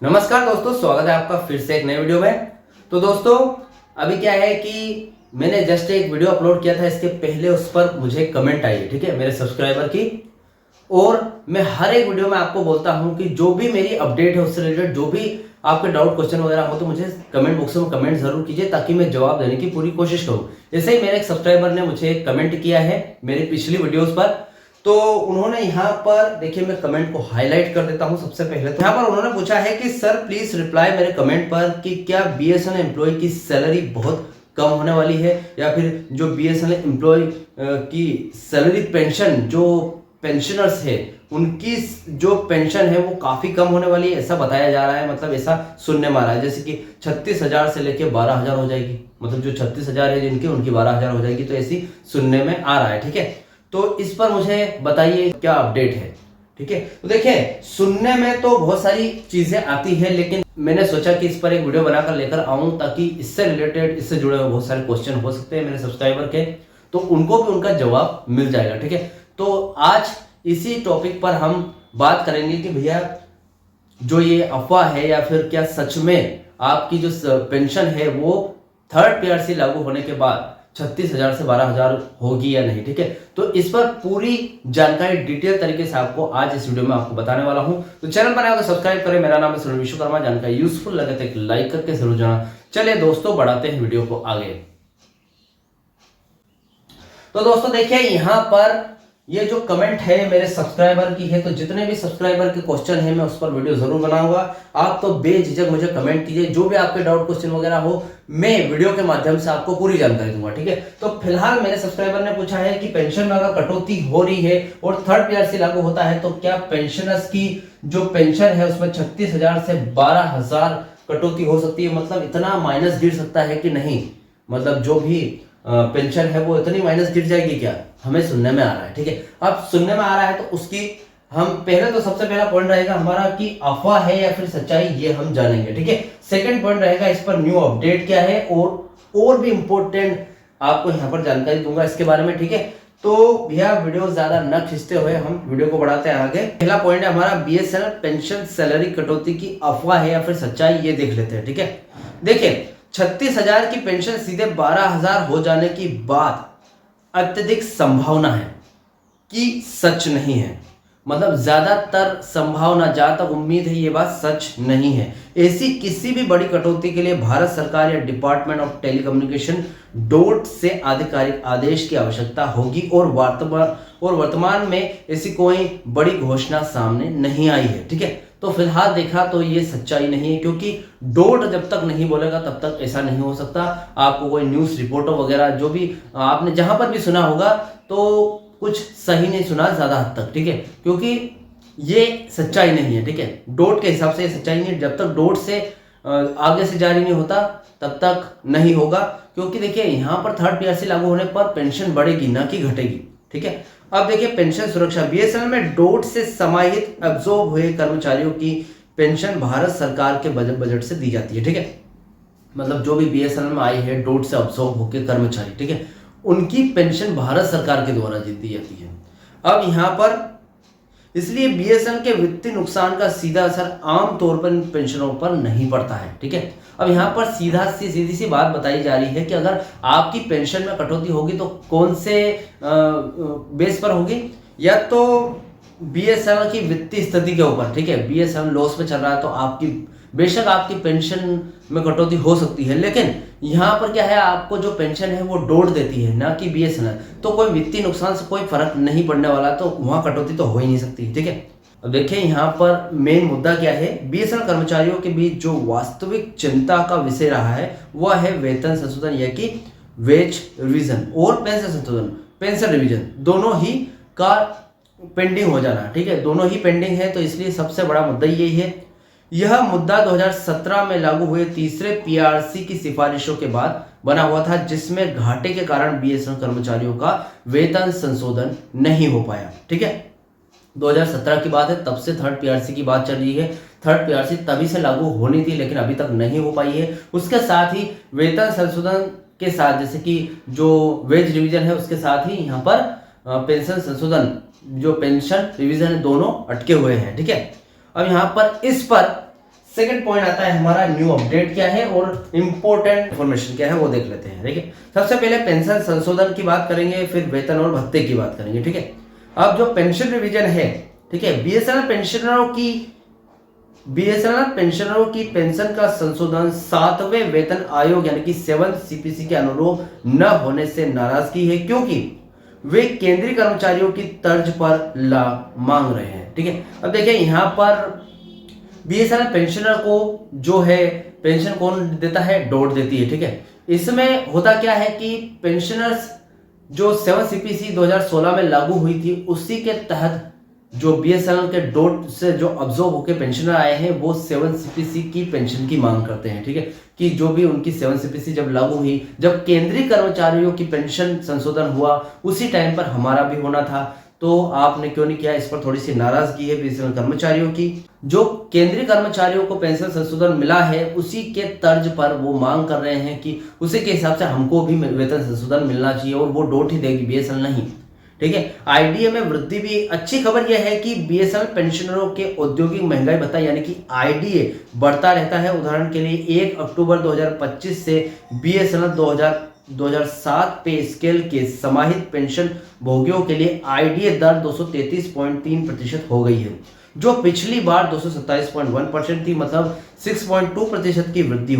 नमस्कार दोस्तों, स्वागत है आपका फिर से एक नए वीडियो में। तो दोस्तों अभी क्या है कि मैंने जस्ट एक वीडियो अपलोड किया था, इसके पहले उस पर मुझे कमेंट आई, ठीक है, मेरे सब्सक्राइबर की। और मैं हर एक वीडियो में आपको बोलता हूं कि जो भी मेरी अपडेट है उससे रिलेटेड जो भी आपके डाउट क्वेश्चन वगैरह हो तो मुझे कमेंट बॉक्स में कमेंट जरूर कीजिए ताकि मैं जवाब देने की पूरी कोशिश करूं। जैसे ही मेरे एक सब्सक्राइबर ने मुझे कमेंट किया है मेरी पिछली वीडियोस पर, तो उन्होंने यहाँ पर देखिए, मैं कमेंट को हाईलाइट कर देता हूं। सबसे पहले तो यहाँ पर उन्होंने पूछा है कि सर प्लीज रिप्लाई मेरे कमेंट पर कि क्या बीएसएनएल एम्प्लॉय की सैलरी बहुत कम होने वाली है या फिर जो बीएसएनएल एम्प्लॉय की सैलरी पेंशन जो पेंशनर्स है उनकी जो पेंशन है वो काफी कम होने वाली है, ऐसा बताया जा रहा है। मतलब ऐसा सुनने में आ रहा है जैसे कि 36,000 से लेके 12,000 हो जाएगी, मतलब जो 36,000 है जिनकी उनकी 12,000 हो जाएगी, तो ऐसी सुनने में आ रहा है। ठीक है, तो इस पर मुझे बताइए क्या अपडेट है। ठीक है, तो देखिए सुनने में तो बहुत सारी चीजें आती है, लेकिन मैंने सोचा कि इस पर एक वीडियो बनाकर लेकर आऊं ताकि इससे रिलेटेड इससे जुड़े हुए बहुत सारे क्वेश्चन हो सकते हैं मेरे सब्सक्राइबर के, तो उनको भी उनका जवाब मिल जाएगा। ठीक है, तो आज इसी टॉपिक पर हम बात करेंगे कि भैया जो ये अफवाह है या फिर क्या सच में आपकी जो पेंशन है वो थर्ड पीआरसी लागू होने के बाद 36,000 से 12,000 होगी या नहीं। ठीक है, तो इस पर पूरी जानकारी डिटेल तरीके से आपको आज इस वीडियो में आपको बताने वाला हूं। तो चैनल बनाए तो सब्सक्राइब करें। मेरा नाम है सुनील विश्वकर्मा। जानकारी यूजफुल लगे तो एक लाइक करके जरूर जाना। चलिए दोस्तों बढ़ाते हैं वीडियो को आगे। तो दोस्तों देखिए यहां पर ये जो कमेंट है मेरे सब्सक्राइबर की है, तो जितने भी सब्सक्राइबर के क्वेश्चन है मैं उस पर वीडियो जरूर बनाऊंगा। आप तो बेझिझक मुझे कमेंट कीजिए, जो भी आपके डाउट क्वेश्चन वगैरह हो मैं वीडियो के माध्यम से आपको पूरी जानकारी दूंगा। ठीक है, तो फिलहाल मेरे सब्सक्राइबर ने पूछा है कि पेंशन में अगर कटौती हो रही है और थर्ड पीआरसी लागू होता है तो क्या पेंशनर्स की जो पेंशन है उसमें 36,000 से 12,000 कटौती हो सकती है, मतलब इतना माइनस गिर सकता है कि नहीं, मतलब जो भी पेंशन है वो इतनी माइनस गिर जाएगी क्या, हमें सुनने में आ रहा है। ठीक है, अब सुनने में आ रहा है तो उसकी हम पहले तो सबसे पहला पॉइंट रहेगा हमारा कि अफवाह है या फिर सच्चाई, ये हम जानेंगे। ठीक है, सेकंड पॉइंट रहेगा इस पर न्यू अपडेट क्या है और भी इंपॉर्टेंट आपको यहाँ पर जानकारी दूंगा इसके बारे में। ठीक है, तो भैया वीडियो ज्यादा न खींचते हुए हम वीडियो को बढ़ाते हैं आगे। पहला पॉइंट है हमारा बीएसएनएल पेंशन सैलरी कटौती की अफवाह है या फिर सच्चाई, ये देख लेते हैं। ठीक है, देखिए 36,000 की पेंशन सीधे 12,000 हो जाने की बात अत्यधिक संभावना है कि सच नहीं है, मतलब ज्यादातर संभावना, जहां तक उम्मीद है ये बात सच नहीं है। ऐसी किसी भी बड़ी कटौती के लिए भारत सरकार या डिपार्टमेंट ऑफ टेलीकम्युनिकेशन डोट से आधिकारिक आदेश की आवश्यकता होगी और वर्तमान में ऐसी कोई बड़ी घोषणा सामने नहीं आई है। ठीक है, तो फिलहाल देखा तो ये सच्चाई नहीं है, क्योंकि डोट जब तक नहीं बोलेगा तब तक ऐसा नहीं हो सकता। आपको कोई न्यूज रिपोर्टर वगैरह जो भी आपने जहां पर भी सुना होगा तो कुछ सही नहीं सुना ज्यादा हद तक। ठीक है, क्योंकि ये सच्चाई नहीं है। ठीक है, डोट के हिसाब से ये सच्चाई नहीं है, जब तक डोट से आगे से जारी नहीं होता तब तक नहीं होगा। क्योंकि देखिए यहाँ पर थर्ड पीआरसी लागू होने पर पेंशन बढ़ेगी ना कि घटेगी। ठीक है, अब देखिए पेंशन सुरक्षा, बीएसएनएल में डोट से समाहित एब्जॉर्ब हुए कर्मचारियों की पेंशन भारत सरकार के बजट से दी जाती है। ठीक है, मतलब जो भी बीएसएनएल में आई है डोट से एब्जॉर्ब होकर कर्मचारी, ठीक है, उनकी पेंशन भारत सरकार के द्वारा दी जाती है। अब यहां पर इसलिए बीएसएनएल के वित्तीय नुकसान का सीधा असर आमतौर पर इन पेंशनों पर नहीं पड़ता है। ठीक है, अब यहाँ पर सीधी सी बात बताई जा रही है कि अगर आपकी पेंशन में कटौती होगी तो कौन से बेस पर होगी, या तो बीएसएनएल की वित्तीय स्थिति के ऊपर। ठीक है, बीएसएनएल लॉस में चल रहा है तो आपकी बेशक आपकी पेंशन में कटौती हो सकती है, लेकिन यहाँ पर क्या है, आपको जो पेंशन है वो डोट देती है ना कि बीएसएनएल, तो कोई वित्तीय नुकसान से कोई फर्क नहीं पड़ने वाला, तो वहां कटौती तो हो ही नहीं सकती। ठीक है, अब देखिए यहाँ पर मेन मुद्दा क्या है, बीएसएनएल कर्मचारियों के बीच जो वास्तविक चिंता का विषय रहा है वह है वेतन संशोधन, या कि वेज रिवीजन और पेंशन संशोधन, पेंशन रिवीजन दोनों ही का पेंडिंग हो जाना। ठीक है, दोनों ही पेंडिंग है, तो इसलिए सबसे बड़ा मुद्दा यही है। यह मुद्दा 2017 में लागू हुए तीसरे पीआरसी की सिफारिशों के बाद बना हुआ था, जिसमें घाटे के कारण बीएसएनएल कर्मचारियों का वेतन संशोधन नहीं हो पाया। ठीक है, 2017 की बात है, तब से थर्ड पीआरसी की बात चल रही है। थर्ड पीआरसी तभी से लागू होनी थी लेकिन अभी तक नहीं हो पाई है। उसके साथ ही वेतन संशोधन के साथ, जैसे कि जो वेज रिवीजन है उसके साथ ही यहाँ पर पेंशन संशोधन, जो पेंशन रिवीजन है, दोनों अटके हुए हैं। ठीक है, अब यहाँ पर इस पर सेकंड पॉइंट आता है हमारा न्यू अपडेट क्या है और इंपॉर्टेंट इंफॉर्मेशन क्या है वो देख लेते हैं। ठीक है, सबसे पहले पेंशन संशोधन की बात करेंगे, फिर वेतन और भत्ते की बात करेंगे। ठीक है, अब जो पेंशन रिवीजन है, ठीक है, बीएसएनएल पेंशनरों की पेंशन का संशोधन 7वें वेतन आयोग यानी कि 7th सीपीसी के अनुरूप न होने से नाराजगी है, क्योंकि वे केंद्रीय कर्मचारियों की तर्ज पर लाभ मांग रहे हैं। ठीक है, अब देखिए यहाँ पर बीएसएनएल पेंशनर को जो है पेंशन कौन देता है, डोट देती है। ठीक है, इसमें होता क्या है कि पेंशनर्स जो 7 सीपीसी 2016 में लागू हुई थी उसी के तहत जो बीएसएनएल के डोट से जो ऑब्जर्व होकर पेंशनर आए हैं वो 7 सीपीसी की पेंशन की मांग करते हैं। ठीक है, कि जो भी उनकी 7 सीपीसी जब लागू हुई, जब केंद्रीय कर्मचारियों की पेंशन संशोधन हुआ उसी टाइम पर हमारा भी होना था, तो आपने क्यों नहीं किया, इस पर थोड़ी सी नाराजगी है बीएसएनएल कर्मचारियों की। जो केंद्रीय कर्मचारियों को पेंशन संशोधन मिला है उसी के तर्ज पर वो मांग कर रहे हैं कि उसी के हिसाब से हमको भी वेतन संशोधन मिलना चाहिए और वो डोट ही देगी, बीएसएनएल नहीं। ठीक है, आईडीए में वृद्धि भी। अच्छी खबर यह है कि बीएसएनएल पेंशनरों के औद्योगिक महंगाई भत्ता यानी कि आईडीए बढ़ता रहता है। उदाहरण के लिए 1 अक्टूबर 2025 से बीएसएनएल 2007 पे स्केल के समाहित पेंशन भोगियों के लिए आईडीए दर 233.3% हो गई है, जो पिछली बार 227.1% थी, मतलब 6.2% की वृद्धि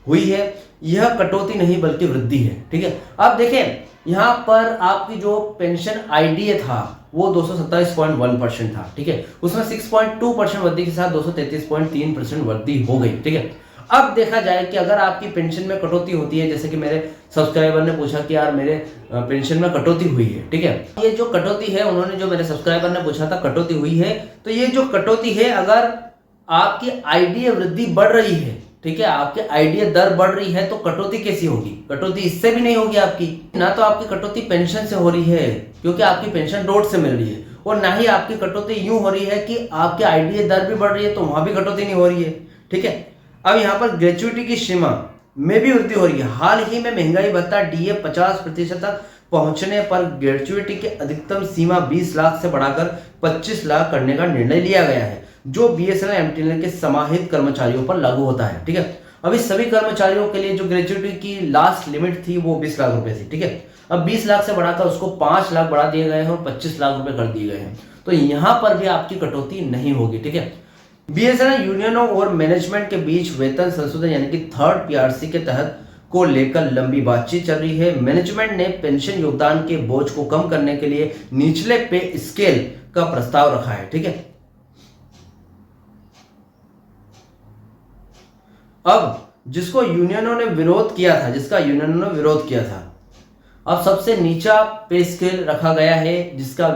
हुई है। यह कटौती नहीं बल्कि वृद्धि है। ठीक है, अब देखें यहाँ पर आपकी जो पेंशन आईडीए था वो 227.1% था। ठीक है, उसमें 6.2% वृद्धि के साथ 233.3% वृद्धि हो गई। ठीक है, अब देखा जाए कि अगर आपकी पेंशन में कटौती होती है, जैसे कि मेरे सब्सक्राइबर ने पूछा कि यार मेरे पेंशन में कटौती हुई है। ठीक है, ये जो कटौती है, उन्होंने जो मेरे सब्सक्राइबर ने पूछा था कटौती हुई है, तो ये जो कटौती है, अगर आपकी आईडीए वृद्धि बढ़ रही है, ठीक है, आपके आईडीए दर बढ़ रही है, तो कटौती कैसी होगी? कटौती इससे भी नहीं होगी आपकी। ना तो आपकी कटौती पेंशन से हो रही है क्योंकि आपकी पेंशन डोट से मिल रही है, और ना ही आपकी कटौती यूं हो रही है कि आपके आईडीए दर भी बढ़ रही है तो वहां भी कटौती नहीं हो रही है। ठीक है, अब यहाँ पर ग्रेच्युइटी की सीमा में भी वृद्धि हो रही है। हाल ही में महंगाई भत्ता डीए 50% तक पहुंचने पर ग्रेच्युइटी की अधिकतम सीमा 20 लाख से बढ़ाकर 25 लाख करने का निर्णय लिया गया है, जो बीएसएनएल एमटीएनएल के समाहित कर्मचारियों पर लागू होता है। ठीक है, अभी सभी कर्मचारियों के लिए जो ग्रेच्युइटी की लास्ट लिमिट थी वो 20 लाख रुपए थी। ठीक है, अब 20 लाख से बढ़ाकर उसको 5 लाख बढ़ा दिए गए हैं और 25 लाख रुपए कर दिए गए हैं, तो यहां पर भी आपकी कटौती नहीं होगी। ठीक है, बीएसएनएल यूनियनों और मैनेजमेंट के बीच वेतन संशोधन यानी कि 3rd पीआरसी के तहत को लेकर लंबी बातचीत चल रही है। मैनेजमेंट ने पेंशन योगदान के बोझ को कम करने के लिए निचले पे स्केल का प्रस्ताव रखा है। ठीक है, अब जिसका यूनियनों ने विरोध किया था, अब सबसे नीचा पे स्केल रखा गया है, जिसका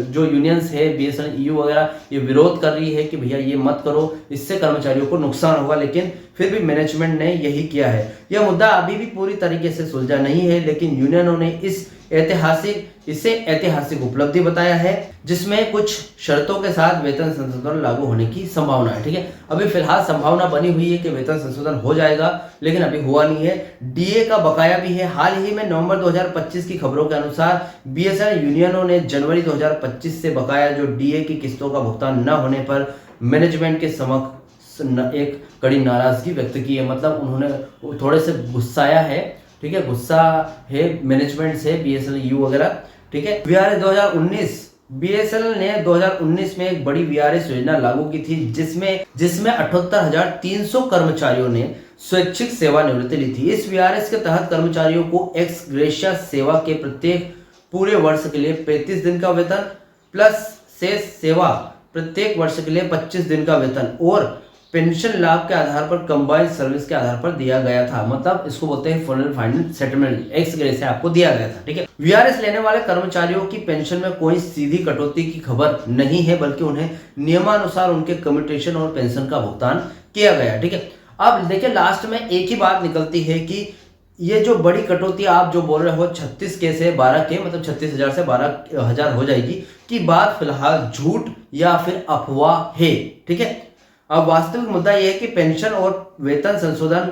जो यूनियंस है बीएसएनएल ईयू वगैरह ये विरोध कर रही है कि भैया ये मत करो, इससे कर्मचारियों को नुकसान होगा, लेकिन फिर भी मैनेजमेंट ने यही किया है। यह मुद्दा अभी भी पूरी तरीके से सुलझा नहीं है, लेकिन यूनियनों ने इसे ऐतिहासिक उपलब्धि बताया है, जिसमें कुछ शर्तों के साथ वेतन संशोधन लागू होने की संभावना है। ठीक है, अभी फिलहाल संभावना बनी हुई है कि वेतन संशोधन हो जाएगा, लेकिन अभी हुआ नहीं है। डीए का बकाया भी है। हाल ही में नवंबर 2025 की खबरों के अनुसार बीएसएनएल यूनियनों ने जनवरी 2025 से बकाया जो डीए की किस्तों का भुगतान न होने पर मैनेजमेंट के समक्ष एक कड़ी नाराजगी व्यक्त की है। मतलब उन्होंने थोड़े से गुस्साया है। ठीक है, गुस्सा है मैनेजमेंट से, बीएसएनएल यू वगैरह। ठीक है, वीआरएस 2019 बीएसएनएल ने 2019 में एक बड़ी वीआरएस योजना लागू की थी, जिसमें 78,300 कर्मचारियों ने स्वैच्छिक सेवानिवृत्ति ली थी। इस वीआरएस के तहत कर्मचारियों को एक्स ग्रेशिया सेवा के प्रत्येक पूरे वर्ष के लिए 35 दिन का वेतन प्लस शेष सेवा प्रत्येक वर्ष के लिए 25 दिन का वेतन और पेंशन लाभ के आधार पर कंबाइंड सर्विस के आधार पर दिया गया था। मतलब इसको बोलते हैं full final settlement, x gratia आपको दिया गया था। ठीक है, वीआरएस लेने वाले कर्मचारियों की पेंशन में कोई सीधी कटौती की खबर नहीं है, बल्कि उन्हें नियमानुसार उनके कम्यूटेशन और पेंशन का भुगतान किया गया। ठीक है, अब देखिए लास्ट में एक ही बात निकलती है कि ये जो बड़ी कटौती आप जो बोल रहे हो 36 के से 12 के, मतलब 36,000 से 12,000 हो जाएगी, की बात फिलहाल झूठ या फिर अफवाह है। ठीक है, अब वास्तविक मुद्दा यह है कि पेंशन और वेतन संशोधन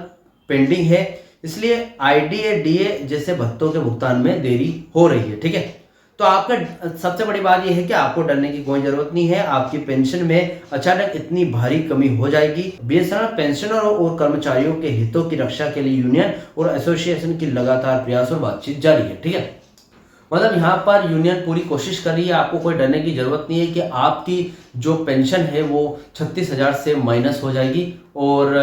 पेंडिंग है, इसलिए आईडीए डीए जैसे भत्तों के भुगतान में देरी हो रही है। ठीक है, तो आपका सबसे बड़ी बात यह है कि आपको डरने की कोई जरूरत नहीं है। आपकी पेंशन में अचानक इतनी भारी कमी हो जाएगी। बीएसएनएल पेंशनरों और कर्मचारियों के हितों की रक्षा के लिए यूनियन और एसोसिएशन की लगातार प्रयास और बातचीत जारी है। ठीक है, मतलब यहाँ पर यूनियन पूरी कोशिश कर रही है, आपको कोई डरने की जरूरत नहीं है कि आपकी जो पेंशन है वो 36,000 से माइनस हो जाएगी और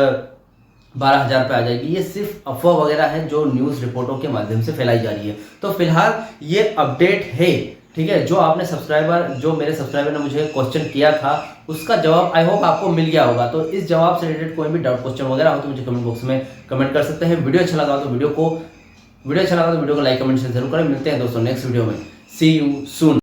12,000 पे आ जाएगी। ये सिर्फ अफवाह वगैरह है जो न्यूज़ रिपोर्टों के माध्यम से फैलाई जा रही है। तो फिलहाल ये अपडेट है। ठीक है, जो मेरे सब्सक्राइबर ने मुझे क्वेश्चन किया था उसका जवाब आई होप आपको मिल गया होगा। तो इस जवाब से रिलेटेड कोई भी डाउट क्वेश्चन वगैरह हो तो मुझे कमेंट बॉक्स में कमेंट कर सकते हैं। वीडियो अच्छा लगा तो वीडियो को लाइक कमेंट से जरूर करें। मिलते हैं दोस्तों नेक्स्ट वीडियो में। सी यू सून।